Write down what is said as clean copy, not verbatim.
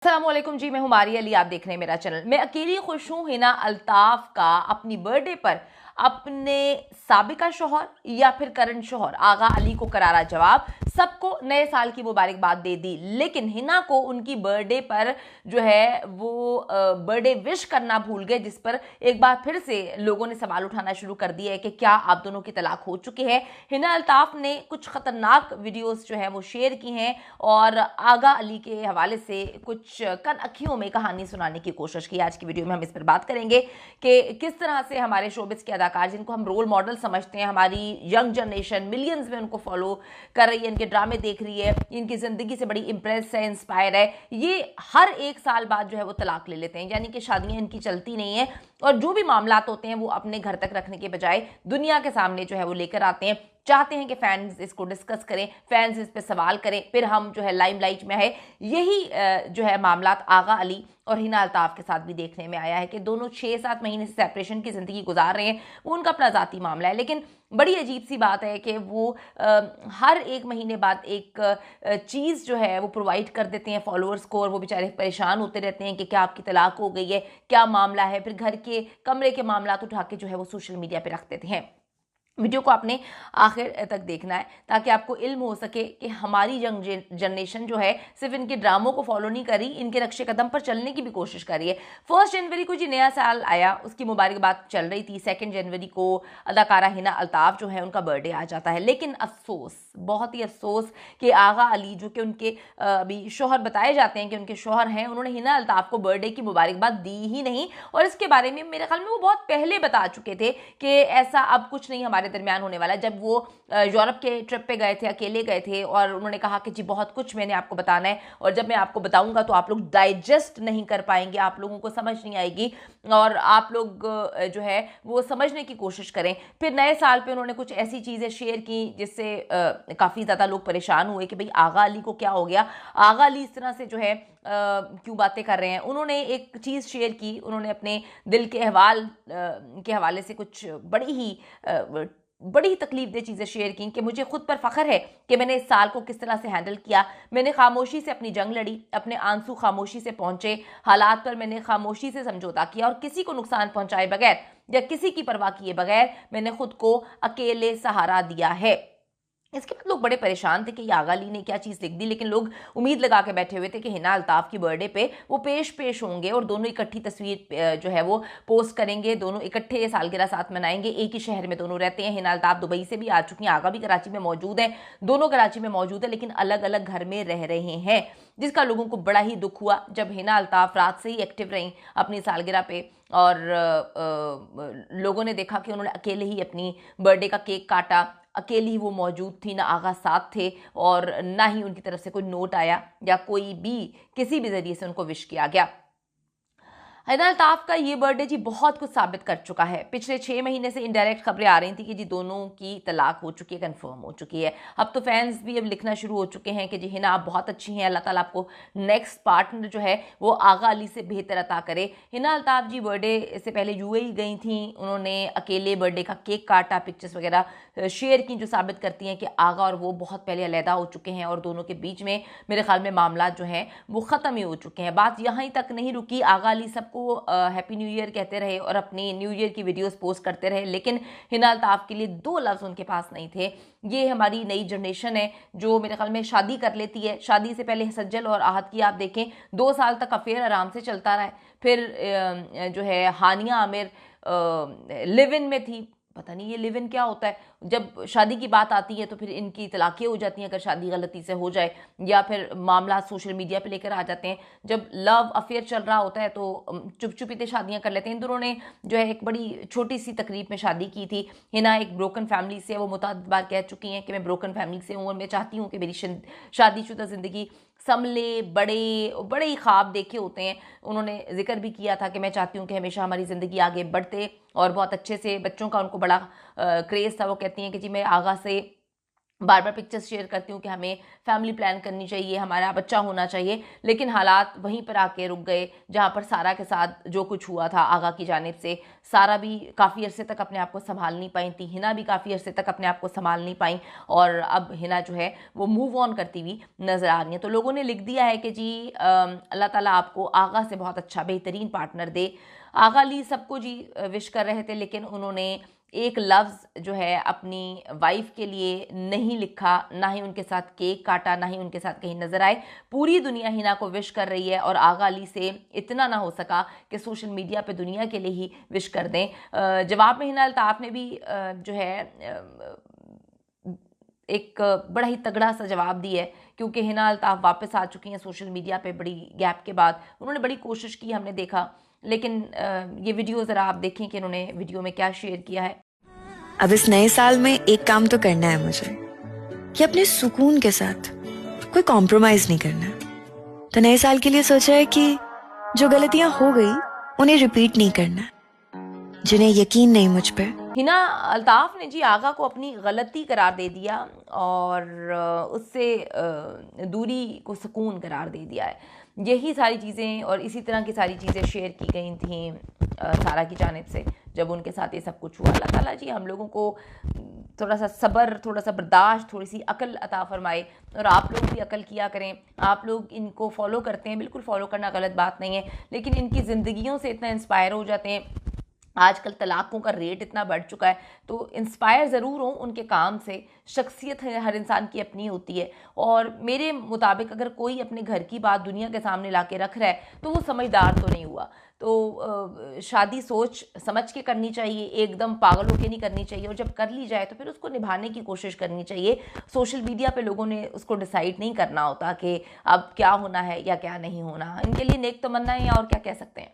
अस्सलामुअलैकुम जी, मैं हूं मारिया अली। आप देख रहे हैं मेरा चैनल। मैं अकेली खुश हूं। हिना अल्ताफ का अपनी बर्थडे पर अपने साबिका शौहर या फिर करंट शौहर आगा अली को करारा जवाब। सबको नए साल की मुबारकबाद दे दी, लेकिन हिना को उनकी बर्थडे पर जो है वो बर्थडे विश करना भूल गए, जिस पर एक बार फिर से लोगों ने सवाल उठाना शुरू कर दिया है कि क्या आप दोनों की तलाक हो चुकी है। हिना अल्ताफ ने कुछ खतरनाक वीडियोस जो है वो शेयर की हैं और आगा अली के हवाले से कुछ कन अखियों में कहानी सुनाने की कोशिश की। आज की वीडियो में हम इस पर बात करेंगे कि किस तरह से हमारे शोबिस के अदाकार, जिनको हम रोल मॉडल समझते हैं, हमारी यंग जनरेशन मिलियंस में उनको फॉलो कर रही है, इनके ड्रामे देख रही है, इनकी जिंदगी से बड़ी इंप्रेस है, इंस्पायर है, ये हर एक साल बाद जो है वो तलाक ले लेते हैं, यानी कि शादियां इनकी चलती नहीं है और जो भी मामलात होते हैं वो अपने घर तक रखने के बजाय दुनिया के सामने जो है वो लेकर आते हैं। चाहते हैं कि फैंस इसको डिस्कस करें, फैंस इस पे सवाल करें, फिर हम जो है लाइमलाइट में है। यही जो है मामलात आगा अली और हिना अल्ताफ के साथ भी देखने में आया है कि दोनों 6-7 महीने से सेपरेशन की जिंदगी गुजार रहे हैं। वो उनका अपना जाती मामला है, लेकिन बड़ी अजीब सी बात है कि वो हर एक महीने बाद एक चीज़ जो है वो प्रोवाइड कर देते हैं फॉलोअर्स को, और वो बेचारे परेशान होते रहते हैं कि क्या आपकी तलाक हो गई है, क्या मामला है। फिर घर के कमरे के मामला उठा के जो है वो सोशल मीडिया पे रख देते हैं। वीडियो को आपने आखिर तक देखना है ताकि आपको इल्म हो सके कि हमारी यंग जनरेशन जो है सिर्फ इनके ड्रामों को फॉलो नहीं करी, इनके नक्शे कदम पर चलने की भी कोशिश कर रही है। 1 जनवरी को जी नया साल आया, उसकी मुबारकबाद चल रही थी। 2 जनवरी को अदाकारा हिना अल्ताफ जो है उनका बर्थडे आ जाता है, लेकिन अफसोस, बहुत ही अफसोस कि आगा अली जो कि उनके अभी शौहर बताए जाते हैं कि उनके शौहर हैं, उन्होंने हिना अल्ताफ को बर्थडे की मुबारकबाद दी ही नहीं। और इसके बारे में मेरे ख्याल में वो बहुत पहले बता चुके थे कि ऐसा अब कुछ नहीं हमारे दरमियान होने वाला। जब वो यूरोप के ट्रिप पे गए थे, अकेले गए थे, और उन्होंने कहा कि जी बहुत कुछ मैंने आपको बताना है, और जब मैं आपको बताऊंगा तो आप लोग डाइजेस्ट नहीं कर पाएंगे, आप लोगों को समझ नहीं आएगी और आप लोग जो है वो समझने की कोशिश करें। फिर नए साल पे उन्होंने कुछ ऐसी चीज़ें शेयर की जिससे काफ़ी ज़्यादा लोग परेशान हुए कि भाई आगा अली को क्या हो गया, आगा अली इस तरह से जो है क्यों बातें कर रहे हैं। उन्होंने एक चीज़ शेयर की, उन्होंने अपने दिल के अहवाल के हवाले से कुछ बड़ी ही तकलीफ चीज़ें शेयर की कि मुझे खुद पर फख्र है कि मैंने इस साल को किस तरह से हैंडल किया। मैंने खामोशी से अपनी जंग लड़ी, अपने आंसू खामोशी से पहुंचे, हालात पर मैंने खामोशी से समझौता किया और किसी को नुकसान पहुंचाए बगैर या किसी की परवाह किए बगैर मैंने खुद को अकेले सहारा दिया है। इसके बाद लोग बड़े परेशान थे कि ये आगा अली ने क्या चीज़ लिख दी, लेकिन लोग उम्मीद लगा के बैठे हुए थे कि हिना अल्ताफ की बर्थडे पे वो पेश होंगे और दोनों इकट्ठी तस्वीर जो है वो पोस्ट करेंगे, दोनों इकट्ठे सालगिरह साथ मनाएंगे। एक ही शहर में दोनों रहते हैं। हिना अल्ताफ दुबई से भी आ चुकी हैं, आगा भी कराची में मौजूद है, दोनों कराची में मौजूद है, लेकिन अलग अलग घर में रह रहे हैं, जिसका लोगों को बड़ा ही दुख हुआ जब हिना अल्ताफ रात से ही एक्टिव रहीं अपनी सालगिरह पे, और लोगों ने देखा कि उन्होंने अकेले ही अपनी बर्थडे का केक काटा, अकेली वो मौजूद थी, ना आगा साथ थे और ना ही उनकी तरफ से कोई नोट आया या कोई भी किसी भी जरिए से उनको विश किया गया। हिना अल्ताफ का ये बर्थडे जी बहुत कुछ साबित कर चुका है। पिछले 6 महीने से इनडायरेक्ट खबरें आ रही थी कि जी दोनों की तलाक हो चुकी है, कंफर्म हो चुकी है। अब तो फैंस भी अब लिखना शुरू हो चुके हैं कि जी हिना आप बहुत अच्छी हैं, अल्लाह ताला आपको नेक्स्ट पार्टनर जो है वो आगा अली से बेहतर अता करे। हिना अल्ताफ जी बर्थडे से पहले यूएई गई थी, उन्होंने अकेले बर्थडे का केक काटा, पिक्चर्स वगैरह शेयर की जो साबित करती हैं कि आगा और वो बहुत पहले अलहदा हो चुके हैं और दोनों के बीच में मेरे ख्याल में मामला जो हैं वो ख़त्म ही हो चुके हैं। बात यहाँ तक नहीं रुकी, आगा अली सबको हैप्पी न्यू ईयर कहते रहे और अपनी न्यू ईयर की वीडियोस पोस्ट करते रहे, लेकिन हिना अल्ताफ के लिए 2 लफ्ज़ उनके पास नहीं थे। ये हमारी नई जनरेशन है जो मेरे ख्याल में शादी कर लेती है, शादी से पहले सज्जल और आहत की आप देखें 2 साल तक अफेयर आराम से चलता रहा है। फिर जो है हानिया आमिर लिव इन में थी, पता नहीं ये लिव इन क्या होता है। जब शादी की बात आती है तो फिर इनकी तलाक़ें हो जाती हैं अगर शादी गलती से हो जाए, या फिर मामला सोशल मीडिया पे लेकर आ जाते हैं। जब लव अफेयर चल रहा होता है तो चुप चुपीते शादियां कर लेते हैं। इन दोनों ने जो है एक बड़ी छोटी सी तकरीब में शादी की थी। हिना एक ब्रोकन फैमिली से, वो मुतअद्दिद बार कह चुकी हैं कि मैं ब्रोकन फैमिली से हूँ और मैं चाहती हूँ कि मेरी शादीशुदा ज़िंदगी संभले, बड़े ही ख्वाब देखे होते हैं। उन्होंने जिक्र भी किया था कि मैं चाहती हूँ कि हमेशा हमारी ज़िंदगी आगे बढ़ते, और बहुत अच्छे से बच्चों का उनको बड़ा क्रेज़ था। वो कहती हैं कि जी मैं आगा से बार बार पिक्चर्स शेयर करती हूँ कि हमें फैमिली प्लान करनी चाहिए, हमारा बच्चा होना चाहिए, लेकिन हालात वहीं पर आके रुक गए जहाँ पर सारा के साथ जो कुछ हुआ था आगा की जानिब से। सारा भी काफ़ी अरसे तक अपने आप को संभाल नहीं पाई थी, हिना भी काफ़ी अरसे तक अपने आप को संभाल नहीं पाई, और अब हिना जो है वो मूव ऑन करती हुई नज़र आ रही है। तो लोगों ने लिख दिया है कि जी अल्लाह ताला आपको आगा से बहुत अच्छा बेहतरीन पार्टनर दे। आगा अली सबको जी विश कर रहे थे, लेकिन उन्होंने एक लफ्ज़ जो है अपनी वाइफ के लिए नहीं लिखा, ना ही उनके साथ केक काटा, ना ही उनके साथ कहीं नज़र आए। पूरी दुनिया हिना को विश कर रही है और आगा अली से इतना ना हो सका कि सोशल मीडिया पे दुनिया के लिए ही विश कर दें। जवाब में हिना अल्ताफ़ ने भी जो है एक बड़ा ही तगड़ा सा जवाब दिया है, क्योंकि हिना अल्ताफ़ वापस आ चुकी हैं सोशल मीडिया पे बड़ी गैप के बाद। उन्होंने बड़ी कोशिश की, हमने देखा, लेकिन ये वीडियो ज़रा आप देखें कि उन्होंने वीडियो में क्या शेयर किया है। अब इस नए साल में एक काम तो करना है मुझे, कि अपने सुकून के साथ कोई कॉम्प्रोमाइज नहीं करना है। तो नए साल के लिए सोचा है कि जो गलतियां हो गई उन्हें रिपीट नहीं करना है, जिन्हें यकीन नहीं मुझ पे। हिना अल्ताफ़ ने जी आगा को अपनी गलती करार दे दिया और उससे दूरी को सुकून करार दे दिया है। यही सारी चीज़ें और इसी तरह की सारी चीज़ें शेयर की गई थी सारा की जानिब से जब उनके साथ ये सब कुछ हुआ। अल्लाह ताला जी हम लोगों को थोड़ा सा सब्र, थोड़ा सा बर्दाश्त, थोड़ी सी अकल अता फरमाए, और आप लोग भी अकल किया करें। आप लोग इनको फॉलो करते हैं, बिल्कुल फॉलो करना गलत बात नहीं है, लेकिन इनकी ज़िंदगियों से इतना इंस्पायर हो जाते हैं। आजकल तलाक़ों का रेट इतना बढ़ चुका है, तो इंस्पायर ज़रूर हो उनके काम से। शख्सियत है हर इंसान की अपनी होती है, और मेरे मुताबिक अगर कोई अपने घर की बात दुनिया के सामने ला के रख रहा है तो वो समझदार तो नहीं हुआ। तो शादी सोच समझ के करनी चाहिए, एकदम पागल होके नहीं करनी चाहिए, और जब कर ली जाए तो फिर उसको निभाने की कोशिश करनी चाहिए। सोशल मीडिया पे लोगों ने उसको डिसाइड नहीं करना होता कि अब क्या होना है या क्या नहीं होना। इनके लिए नेक तमन्नाएं, और क्या कह सकते हैं।